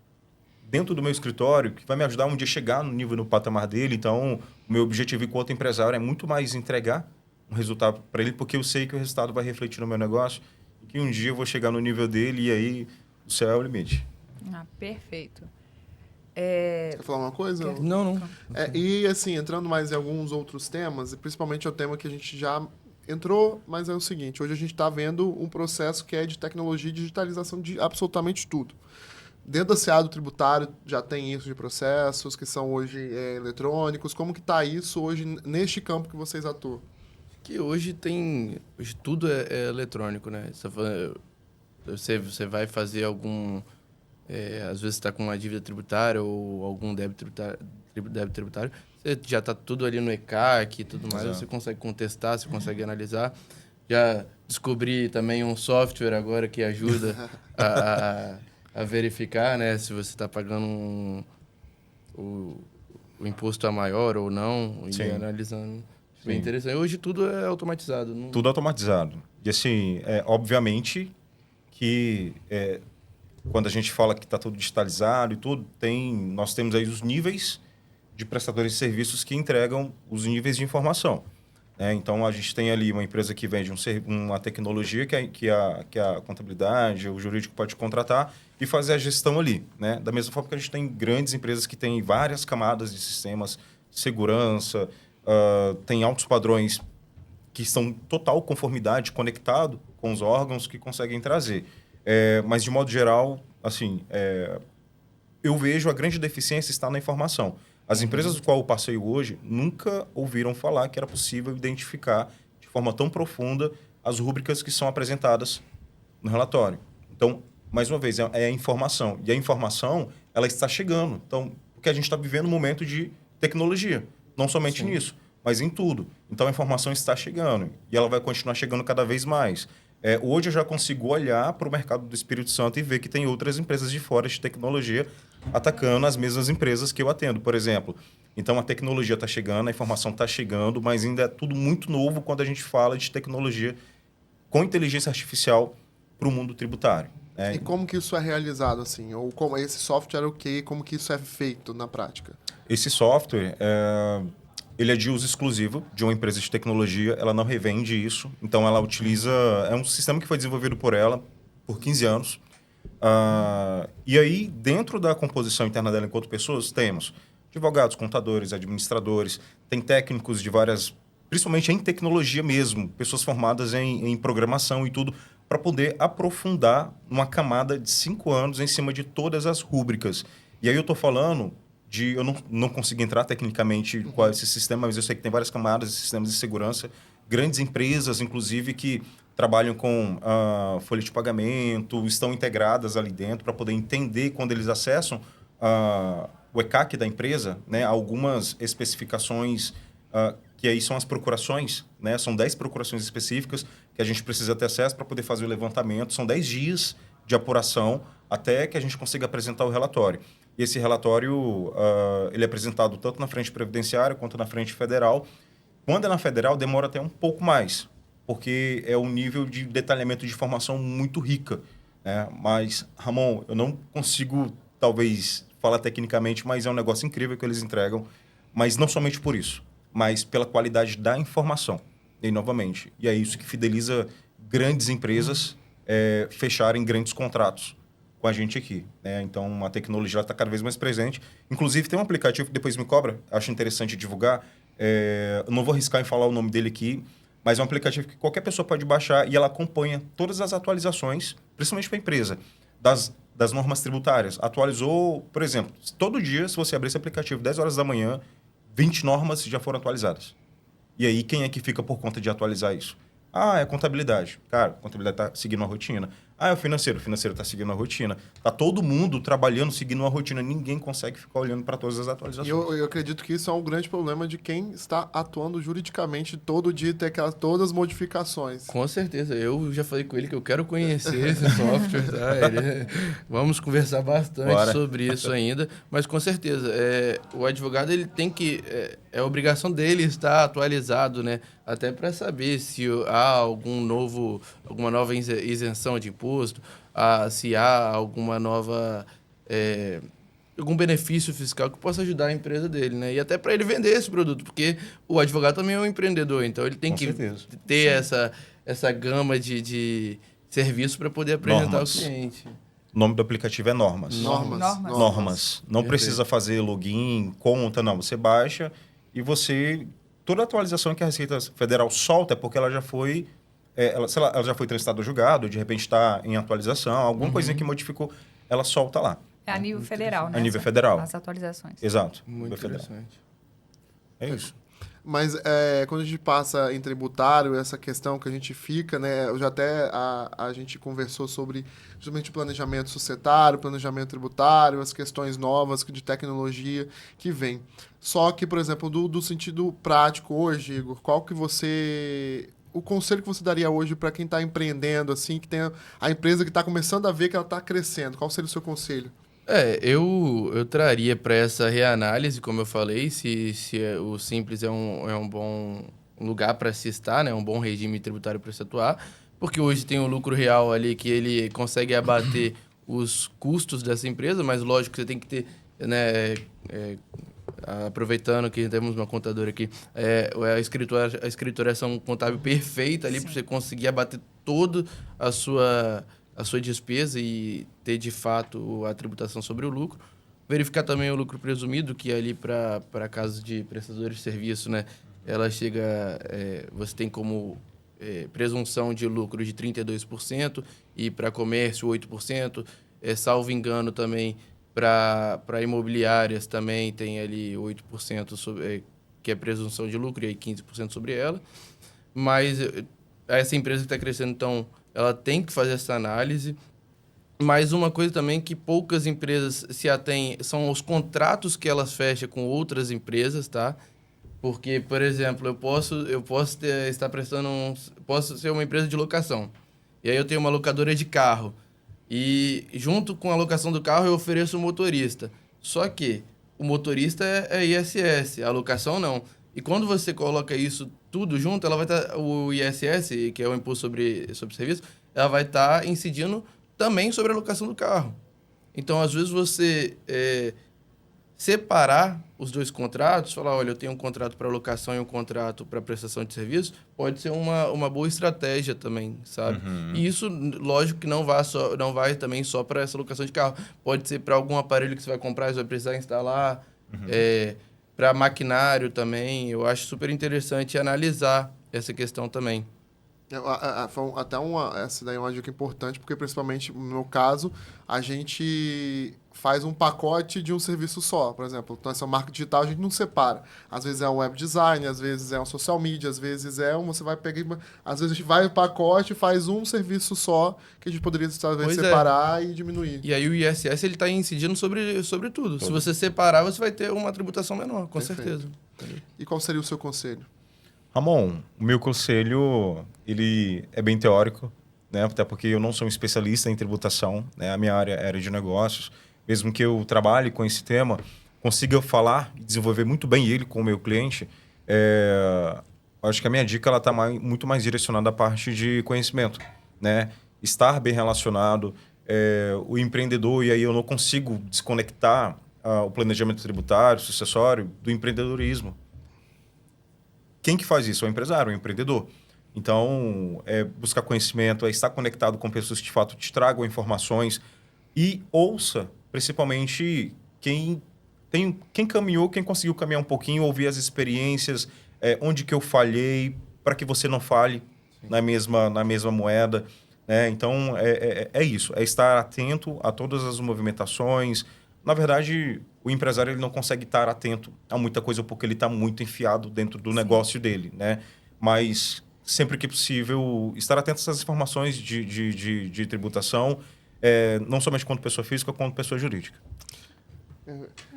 dentro do meu escritório, que vai me ajudar um dia a chegar no nível, no patamar dele. Então, o meu objetivo enquanto empresário é muito mais entregar um resultado para ele, porque eu sei que o resultado vai refletir no meu negócio e que um dia eu vou chegar no nível dele e aí o céu é o limite. Perfeito. Você quer falar uma coisa? Não. E assim, entrando mais em alguns outros temas, e principalmente é o tema que a gente já entrou, mas é o seguinte, hoje a gente está vendo um processo que é de tecnologia e digitalização de absolutamente tudo. Dentro da SEAD tributário já tem isso de processos que são hoje eletrônicos. Como que está isso hoje neste campo que vocês atuam? Que hoje tudo é eletrônico, né? Você vai fazer algum... às vezes está com uma dívida tributária ou algum débito tributário, você já está tudo ali no ECAC e tudo mais, você consegue contestar, você consegue analisar. Já descobri também um software agora que ajuda a verificar, né, se você está pagando o imposto a maior ou não, e analisando. Bem interessante. Hoje tudo é automatizado. Tudo automatizado. E assim, obviamente que quando a gente fala que está tudo digitalizado e tudo, nós temos aí os níveis de prestadores de serviços que entregam os níveis de informação. Então, a gente tem ali uma empresa que vende uma tecnologia que a contabilidade, o jurídico pode contratar e fazer a gestão ali, né? Da mesma forma que a gente tem grandes empresas que têm várias camadas de sistemas, segurança, tem altos padrões que estão em total conformidade, conectado com os órgãos que conseguem trazer. Mas, de modo geral, assim, eu vejo a grande deficiência está na informação. As empresas do qual eu passeio hoje nunca ouviram falar que era possível identificar de forma tão profunda as rúbricas que são apresentadas no relatório. Então, mais uma vez, é a informação. E a informação, ela está chegando. Então, porque a gente está vivendo um momento de tecnologia. Não somente nisso, mas em tudo. Então, a informação está chegando. E ela vai continuar chegando cada vez mais. Hoje eu já consigo olhar para o mercado do Espírito Santo e ver que tem outras empresas de fora de tecnologia atacando as mesmas empresas que eu atendo, por exemplo. Então, a tecnologia está chegando, a informação está chegando, mas ainda é tudo muito novo quando a gente fala de tecnologia com inteligência artificial para o mundo tributário. E como que isso é realizado, assim? Ou como esse software como que isso é feito na prática? Esse software, ele é de uso exclusivo de uma empresa de tecnologia, ela não revende isso, então ela utiliza... É um sistema que foi desenvolvido por ela por 15 anos. E aí, dentro da composição interna dela, enquanto pessoas, temos advogados, contadores, administradores, tem técnicos de várias... Principalmente em tecnologia mesmo, pessoas formadas em programação e tudo, para poder aprofundar uma camada de 5 anos em cima de todas as rúbricas. E aí eu estou falando... Eu não consigo entrar tecnicamente qual é esse sistema, mas eu sei que tem várias camadas de sistemas de segurança, grandes empresas, inclusive, que trabalham com folha de pagamento, estão integradas ali dentro para poder entender quando eles acessam o ECAC da empresa, né, algumas especificações que aí são as procurações, né, são 10 procurações específicas que a gente precisa ter acesso para poder fazer o levantamento, são 10 dias de apuração até que a gente consiga apresentar o relatório. E esse relatório, ele é apresentado tanto na frente previdenciária quanto na frente federal. Quando é na federal, demora até um pouco mais, porque é um nível de detalhamento de informação muito rica, né? Mas, Ramon, eu não consigo, talvez, falar tecnicamente, mas é um negócio incrível que eles entregam. Mas não somente por isso, mas pela qualidade da informação. E, novamente, é isso que fideliza grandes empresas fecharem grandes contratos com a gente aqui, né? Então, a tecnologia está cada vez mais presente. Inclusive, tem um aplicativo que depois me cobra, acho interessante divulgar. Eu não vou arriscar em falar o nome dele aqui, mas é um aplicativo que qualquer pessoa pode baixar e ela acompanha todas as atualizações, principalmente para a empresa, das normas tributárias. Atualizou, por exemplo, todo dia, se você abrir esse aplicativo 10 horas da manhã, 20 normas já foram atualizadas. E aí, quem é que fica por conta de atualizar isso? Ah, é a contabilidade. Cara, a contabilidade está seguindo uma rotina. Ah, é o financeiro está seguindo uma rotina. Está todo mundo trabalhando, seguindo uma rotina. Ninguém consegue ficar olhando para todas as atualizações. E eu acredito que isso é um grande problema de quem está atuando juridicamente todo dia, ter todas as modificações. Com certeza. Eu já falei com ele que eu quero conhecer esse software, tá? Vamos conversar bastante sobre isso ainda, mas com certeza, o advogado ele tem que... É obrigação dele estar atualizado, né? Até para saber se há alguma nova isenção de imposto, se há alguma nova... algum benefício fiscal que possa ajudar a empresa dele, né? E até para ele vender esse produto, porque o advogado também é um empreendedor, então ele tem que ter essa gama de serviços para poder apresentar ao cliente. O nome do aplicativo é Normas. Normas. Não precisa fazer login, conta, não. Você baixa e você... Toda atualização que a Receita Federal solta é porque ela já foi... ela já foi transitada ao julgado, de repente está em atualização, alguma coisinha que modificou, ela solta lá. É a nível federal, né? A nível federal. As atualizações. Exato. Muito interessante. É isso. Mas quando a gente passa em tributário, essa questão que a gente fica, né? Eu já até a gente conversou sobre justamente o planejamento societário, planejamento tributário, as questões novas de tecnologia que vem. Só que, por exemplo, do sentido prático hoje, Igor, qual que o conselho que você daria hoje para quem está empreendendo, assim, que tem a empresa que está começando a ver que ela está crescendo? Qual seria o seu conselho? Eu traria para essa reanálise, como eu falei, se o Simples é um bom lugar para se estar, né? Um bom regime tributário para se atuar, porque hoje tem um lucro real ali que ele consegue abater os custos dessa empresa, mas lógico que você tem que ter, né, aproveitando que temos uma contadora aqui, a escrituração contábil perfeita ali para você conseguir abater toda a sua despesa e ter, de fato, a tributação sobre o lucro. Verificar também o lucro presumido, que ali para casos de prestadores de serviço, né, ela chega... você tem como presunção de lucro de 32% e para comércio 8%. Salvo engano também, para imobiliárias também tem ali 8% que é presunção de lucro e aí 15% sobre ela. Mas essa empresa que está crescendo, então... ela tem que fazer essa análise. Mas uma coisa também que poucas empresas se atêm são os contratos que elas fecham com outras empresas, tá? Porque, por exemplo, eu posso estar prestando posso ser uma empresa de locação. E aí eu tenho uma locadora de carro. E junto com a locação do carro eu ofereço o motorista. Só que o motorista é ISS, a locação não. E quando você coloca isso tudo junto, ela vai estar... o ISS, que é o Imposto sobre Serviço, ela vai estar incidindo também sobre a locação do carro. Então, às vezes, você separar os dois contratos, falar, olha, eu tenho um contrato para locação e um contrato para prestação de serviço, pode ser uma boa estratégia também, sabe? Uhum. E isso, lógico que não vai também só para essa locação de carro. Pode ser para algum aparelho que você vai comprar, você vai precisar instalar... para maquinário também, eu acho super interessante analisar essa questão também. Essa daí é uma dica importante, porque principalmente no meu caso, a gente faz um pacote de um serviço só. Por exemplo, então essa marca digital a gente não separa. Às vezes é um web design, às vezes é um social media, às vezes você vai pegar... Às vezes a gente vai no pacote e faz um serviço só, que a gente poderia talvez separar e diminuir. E aí o ISS ele está incidindo sobre tudo. Se você separar, você vai ter uma tributação menor, com certeza. E qual seria o seu conselho? Ramon, o meu conselho, ele é bem teórico, né? Até porque eu não sou um especialista em tributação, né? A minha área era de negócios. Mesmo que eu trabalhe com esse tema, consiga falar e desenvolver muito bem ele com o meu cliente, acho que a minha dica está muito mais direcionada à parte de conhecimento, né? Estar bem relacionado, o empreendedor, e aí eu não consigo desconectar o planejamento tributário, sucessório, do empreendedorismo. Quem que faz isso? É o empresário, é o empreendedor. Então, buscar conhecimento, estar conectado com pessoas que, de fato, te tragam informações e ouça, principalmente, quem caminhou, quem conseguiu caminhar um pouquinho, ouvir as experiências, onde que eu falhei, para que você não fale na mesma moeda. Né? Então, é isso. É estar atento a todas as movimentações. Na verdade, o empresário ele não consegue estar atento a muita coisa porque ele está muito enfiado dentro do negócio dele. Né? Mas, sempre que possível, estar atento a essas informações de tributação, não somente quanto pessoa física, quanto pessoa jurídica.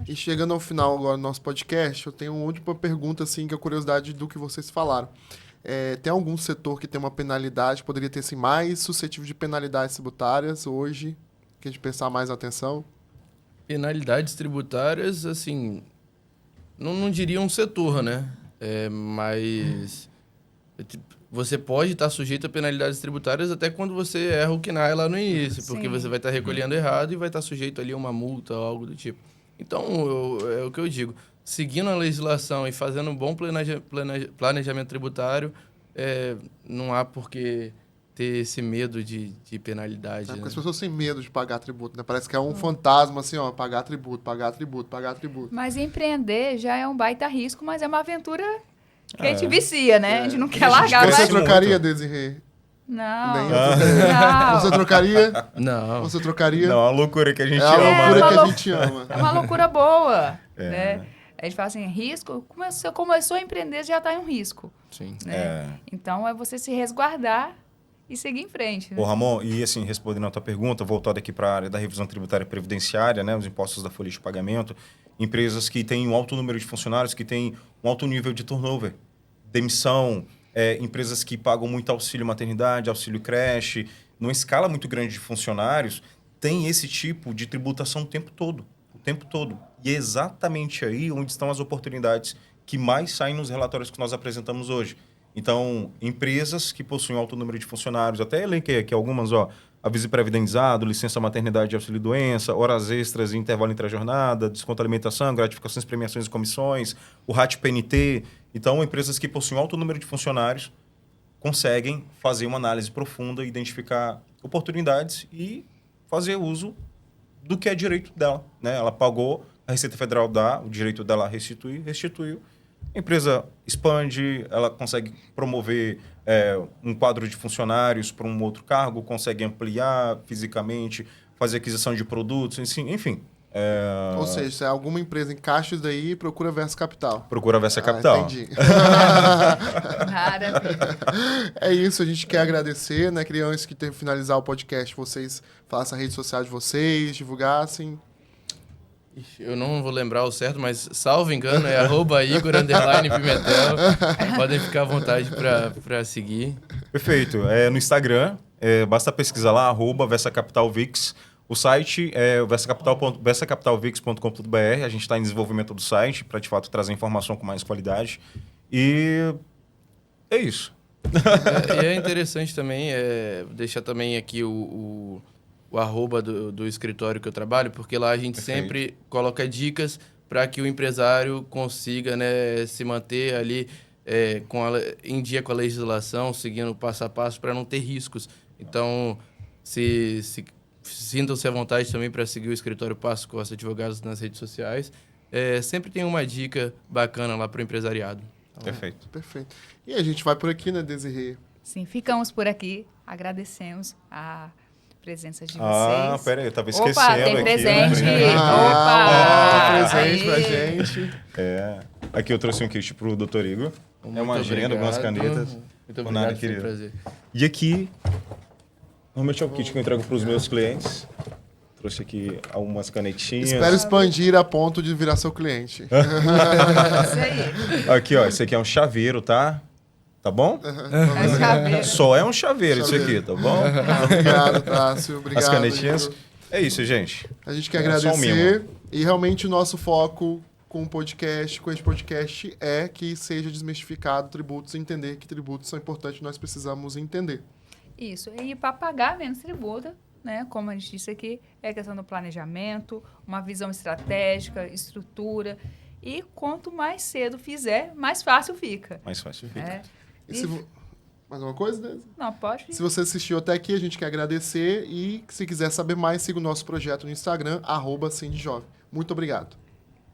E chegando ao final agora do nosso podcast, eu tenho uma última pergunta, assim, que é a curiosidade do que vocês falaram. Tem algum setor que tem uma penalidade, poderia ter assim, mais suscetível de penalidades tributárias hoje, que a gente prestar mais atenção? Penalidades tributárias, assim, não diria um setor, né? Mas você pode estar sujeito a penalidades tributárias até quando você erra o KNAI lá no início, porque você vai estar recolhendo errado e vai estar sujeito ali a uma multa ou algo do tipo. Então, é o que eu digo. Seguindo a legislação e fazendo um bom planejamento tributário, não há por que ter esse medo de penalidade. Porque né? as pessoas têm medo de pagar tributo, né? Parece que é um fantasma, assim, ó, pagar tributo, pagar tributo, pagar tributo. Mas empreender já é um baita risco, mas é uma aventura que a gente vicia, né? A gente não quer largar. Você Mas... trocaria, Desirê? Não. Nem eu trocaria. Não. Você trocaria? Não. Você trocaria? Não, a loucura que a gente É a ama. loucura né? que a gente ama. É uma loucura boa, né? A gente fala assim, risco, começou a empreender, já está em um risco. Sim. Né? Então, é você se resguardar e seguir em frente. Né? Ô, Ramon, e assim, respondendo a tua pergunta, voltado aqui para a área da revisão tributária previdenciária, né, os impostos da folha de pagamento, empresas que têm um alto número de funcionários, que têm um alto nível de turnover, demissão, empresas que pagam muito auxílio maternidade, auxílio creche, numa escala muito grande de funcionários, tem esse tipo de tributação o tempo todo. E é exatamente aí onde estão as oportunidades que mais saem nos relatórios que nós apresentamos hoje. Então, empresas que possuem alto número de funcionários, até elenquei aqui algumas, aviso pré-videnizado, licença maternidade e auxílio-doença, horas extras e intervalo entre a jornada, desconto alimentação, gratificações, premiações e comissões, o RAT-PNT. Então, empresas que possuem alto número de funcionários conseguem fazer uma análise profunda, identificar oportunidades e fazer uso do que é direito dela. Né? Ela pagou, a Receita Federal dá o direito dela restituiu. A empresa expande, ela consegue promover um quadro de funcionários para um outro cargo, consegue ampliar fisicamente, fazer aquisição de produtos, enfim. Ou seja, se alguma empresa encaixa isso daí, procura Versa Capital. Procura Versa Capital. Entendi. Maravilha. É isso, a gente quer agradecer, né? Queria, antes de finalizar o podcast, vocês falassem a rede social de vocês, divulgassem. Eu não vou lembrar o certo, mas salvo engano, é @Igor_Pimentel. Podem ficar à vontade para seguir. Perfeito. No Instagram, basta pesquisar lá, @VersaCapitalVix. O site é versacapitalvix.com.br. A gente está em desenvolvimento do site para, de fato, trazer informação com mais qualidade. E é isso. E é interessante também deixar também aqui o arroba do escritório que eu trabalho, porque lá a gente sempre coloca dicas para que o empresário consiga, né, se manter ali em dia com a legislação, seguindo passo a passo para não ter riscos. Então, sintam-se à vontade também para seguir o escritório Passo Costa Advogados nas redes sociais. Sempre tem uma dica bacana lá para o empresariado. Perfeito. Perfeito. E a gente vai por aqui, né, Desirê? Sim, ficamos por aqui. Agradecemos a presença de vocês. Peraí, eu estava esquecendo. Opa, tem aqui, presente. né? Presente pra Aê. gente. Aqui eu trouxe um kit pro Dr. Igor. Muito Uma agenda, algumas obrigado. canetas. Muito Por nada, obrigado, foi um querido. prazer. E aqui, normalmente é o kit que eu entrego para os meus clientes. Trouxe aqui algumas canetinhas. Espero expandir a ponto de virar seu cliente. Isso aí. Aqui, esse aqui é um chaveiro, tá? Tá bom? É chaveiro. Só é um chaveiro isso aqui, tá bom? Obrigado, Tássio. Obrigado. As canetinhas. Igor. É isso, gente. A gente quer É só um agradecer. E realmente o nosso foco com esse podcast, é que seja desmistificado tributos e entender que tributos são importantes, nós precisamos entender. Isso. E para pagar menos tributo, né? Como a gente disse aqui, é questão do planejamento, uma visão estratégica, estrutura. E quanto mais cedo fizer, mais fácil fica. Mais fácil. É. E se mais uma coisa, né? Não, pode? Se você assistiu até aqui, a gente quer agradecer. E se quiser saber mais, siga o nosso projeto no Instagram, @CindyJovem. Muito obrigado.